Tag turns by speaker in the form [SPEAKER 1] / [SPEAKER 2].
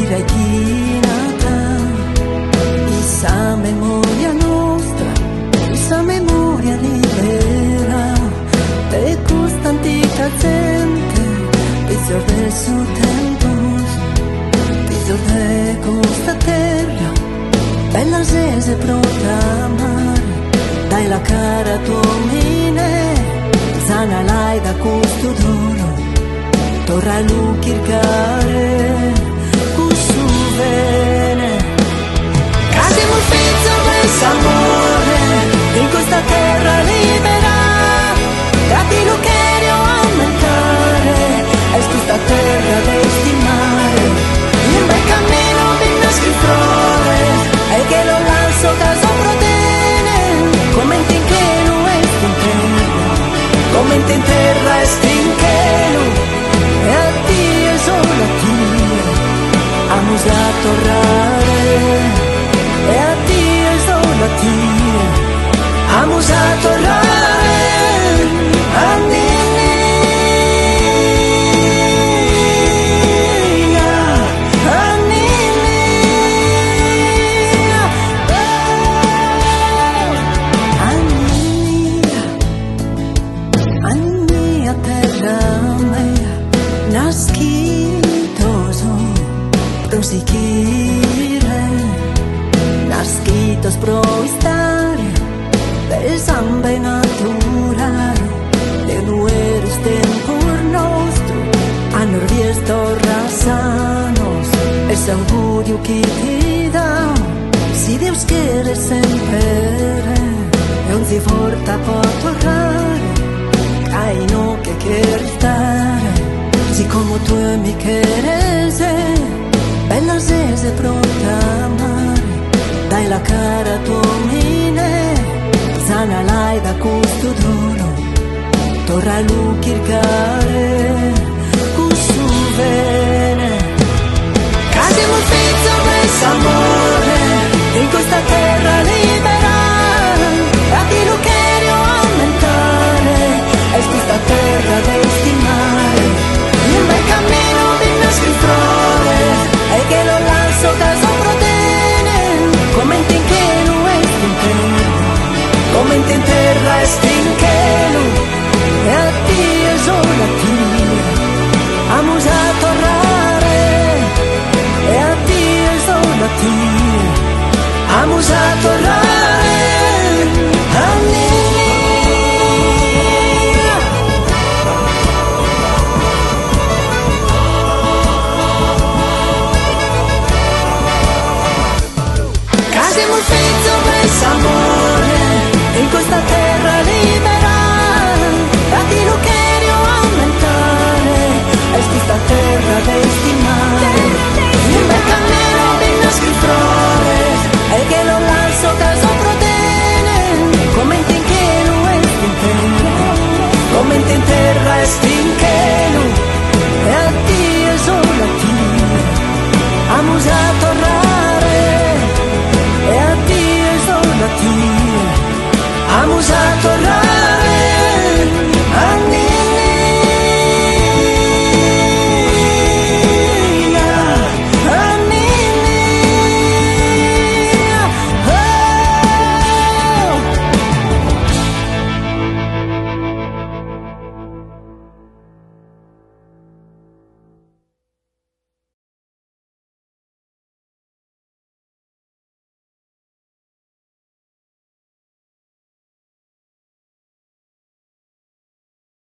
[SPEAKER 1] direi chinata. Issa memoria nostra, issa memoria libera, te costantica gente, pisor del suo tempo, pisor de costa terra, bella sese proclamare, dai la cara domine, sana l'hai da questo dono, torra lu kirkare, cussu bene. Siamo fizzo questo amore, in questa terra libera, dati lo che aumentare, è questa terra destinare, un bel cammino di nostri flores, e che lo lanzo caso protene, come in tinchelo e stinchelo, come in terra e stinchelo, e a Dio solo a Dio, amo a tornare. E a Dio solo a Dio, amo a tornare a Nina, a Nina, a Nina, terra mea, nascitoso, proseguire. Nascitos pro estar del sangue natural de nuestros tempos nostro hanno visto rasanos ese augurio que ti dà si Deus quiere sempre e non si forta può tornare ai no che quiere stare si come tu mi quieres bella sese proclamare dai la cara domine, sana l'hai da questo dono, torra lu kirkare, cussu bene. Siamo fizzo questo amore, in questa terra libera, a di lo che aumentare, è questa terra destinare, un bel cammino di nostri flores, e che lo lanzo caso protene, come in tinchelo e stinchelo, come in terra e stinchelo, e a Dio solo a Dio, amo a tornare, e a Dio solo a Dio, amo a tornare a Nina. Siamo